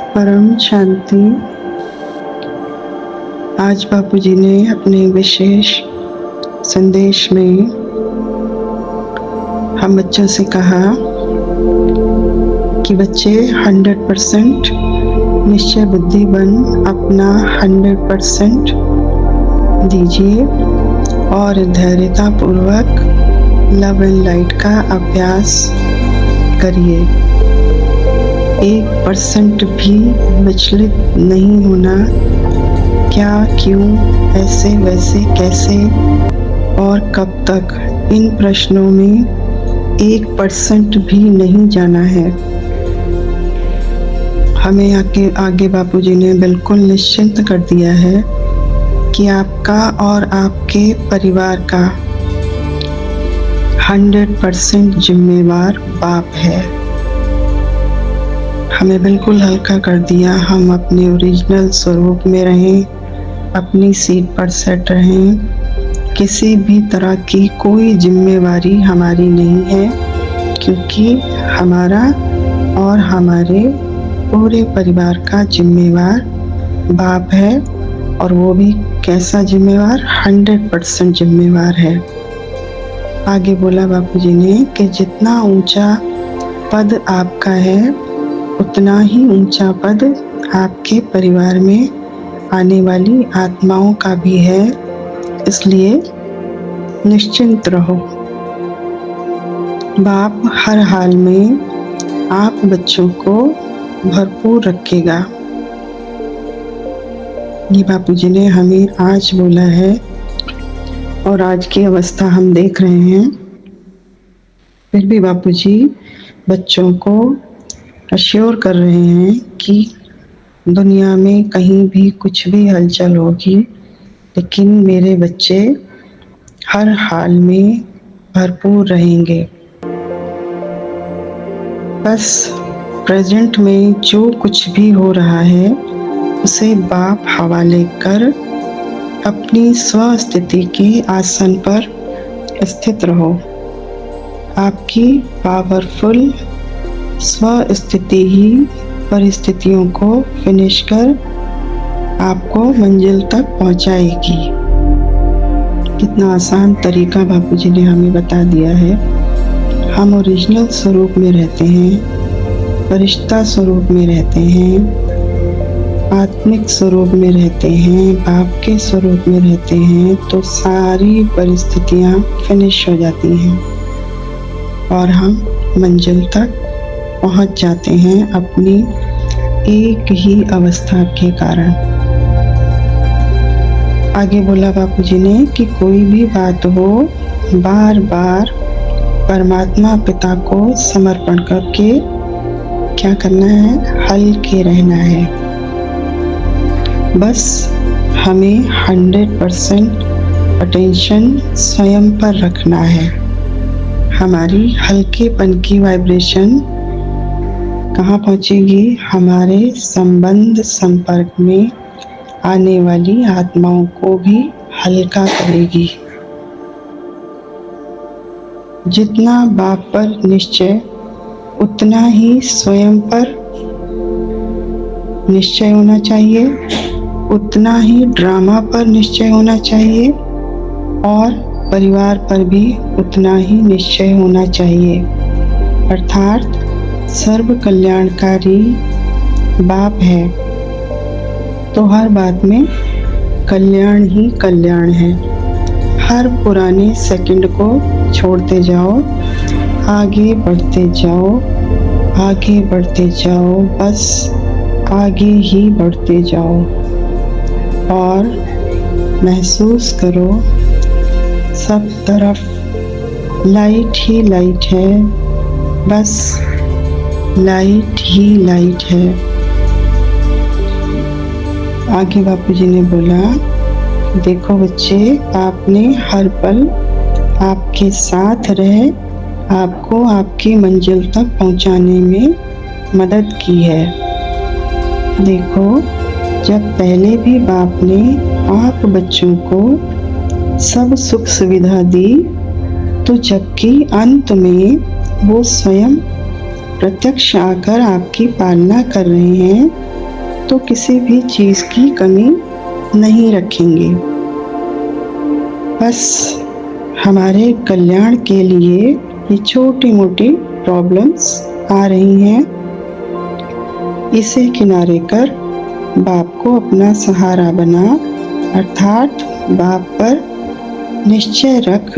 परम शांति। आज बापूजी ने अपने विशेष संदेश में हम बच्चों से कहा कि बच्चे 100% निश्चय बुद्धि बन अपना 100% दीजिए और धैर्यता पूर्वक लव एंड लाइट का अभ्यास करिए। 1% भी विचलित नहीं होना। क्या, क्यों, ऐसे, वैसे, कैसे और कब तक, इन प्रश्नों में 1% भी नहीं जाना है। हमें आगे बापूजी ने बिल्कुल निश्चिंत कर दिया है कि आपका और आपके परिवार का 100% जिम्मेवार बाप है। हमें बिल्कुल हल्का कर दिया। हम अपने ओरिजिनल स्वरूप में रहें, अपनी सीट पर सेट रहें। किसी भी तरह की कोई जिम्मेवारी हमारी नहीं है, क्योंकि हमारा और हमारे पूरे परिवार का जिम्मेवार बाप है। और वो भी कैसा जिम्मेवार? 100% जिम्मेवार है। आगे बोला बापूजी ने कि जितना ऊंचा पद आपका है, उतना ही ऊंचा पद आपके परिवार में आने वाली आत्माओं का भी है। इसलिए निश्चिंत रहो। बाप हर हाल में आप बच्चों को भरपूर रखेगा। ये बापूजी ने हमें आज बोला है और आज की अवस्था हम देख रहे हैं। फिर भी बापूजी बच्चों को अश्योर कर रहे हैं कि दुनिया में कहीं भी कुछ भी हलचल होगी, लेकिन मेरे बच्चे हर हाल में भरपूर रहेंगे। बस प्रेजेंट में जो कुछ भी हो रहा है उसे बाप हवाले कर अपनी स्वस्थिति के आसन पर स्थित रहो। आपकी पावरफुल स्वस्थिति ही परिस्थितियों को फिनिश कर आपको मंजिल तक पहुंचाएगी। कितना आसान तरीका बापूजी ने हमें बता दिया है। हम ओरिजिनल स्वरूप में रहते हैं, फरिश्ता स्वरूप में रहते हैं, आत्मिक स्वरूप में रहते हैं, बाप के स्वरूप में रहते हैं, तो सारी परिस्थितियां फिनिश हो जाती हैं और हम मंजिल तक पहुंच जाते हैं अपनी एक ही अवस्था के कारण। आगे बोला बापूजी ने कि कोई भी बात हो, बार बार परमात्मा पिता को समर्पण करके क्या करना है? हल्के रहना है। बस हमें 100% अटेंशन स्वयं पर रखना है। हमारी हल्केपन की वाइब्रेशन कहाँ पहुँचेगी? हमारे संबंध संपर्क में आने वाली आत्माओं को भी हल्का करेगी। जितना बाप पर निश्चय, उतना ही स्वयं पर निश्चय होना चाहिए, उतना ही ड्रामा पर निश्चय होना चाहिए और परिवार पर भी उतना ही निश्चय होना चाहिए। अर्थात सर्व कल्याणकारी बाप है तो हर बात में कल्याण ही कल्याण है। हर पुराने सेकंड को छोड़ते जाओ, आगे बढ़ते जाओ, आगे बढ़ते जाओ, बस आगे ही बढ़ते जाओ और महसूस करो सब तरफ लाइट ही लाइट है। बस लाइट ही लाइट है। आगे बापूजी ने बोला, देखो बच्चे, आपने हर पल आपके साथ रह आपको आपकी मंजिल तक पहुंचाने में मदद की है। देखो, जब पहले भी बाप ने आप बच्चों को सब सुख सुविधा दी, तो जबकि अंत में वो स्वयं प्रत्यक्ष आकर आपकी पालना कर रहे हैं, तो किसी भी चीज़ की कमी नहीं रखेंगे। बस हमारे कल्याण के लिए ये छोटी मोटी प्रॉब्लम्स आ रही हैं, इसे किनारे कर बाप को अपना सहारा बना, अर्थात बाप पर निश्चय रख,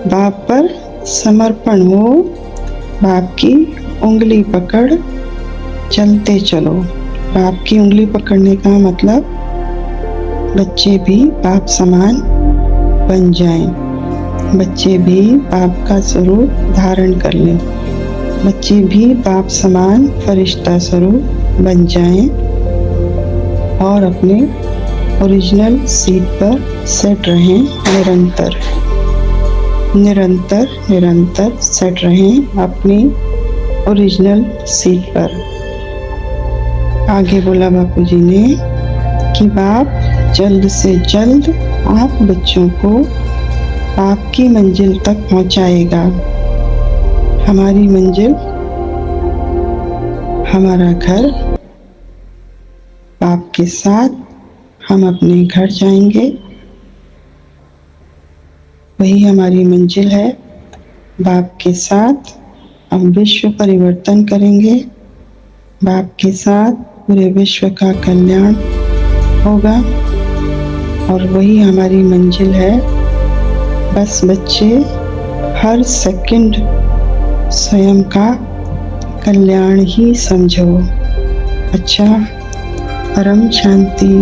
बाप पर समर्पण हो, बाप की उंगली पकड़ चलते चलो। बाप की उंगली पकड़ने का मतलब बच्चे भी बाप समान बन जाएं, बच्चे भी बाप का स्वरूप धारण कर लें, बच्चे भी बाप समान फरिश्ता स्वरूप बन जाएं और अपने ओरिजिनल सीट पर सेट रहें। निरंतर निरंतर निरंतर सेट रहें अपनी ओरिजिनल सीट पर। आगे बोला बापूजी ने कि बाप जल्द से जल्द आप बच्चों को आपकी मंजिल तक पहुंचाएगा। हमारी मंजिल, हमारा घर, बाप के साथ हम अपने घर जाएंगे, वही हमारी मंजिल है। बाप के साथ हम विश्व परिवर्तन करेंगे, बाप के साथ पूरे विश्व का कल्याण होगा और वही हमारी मंजिल है। बस बच्चे हर सेकंड स्वयं का कल्याण ही समझो। अच्छा, परम शांति।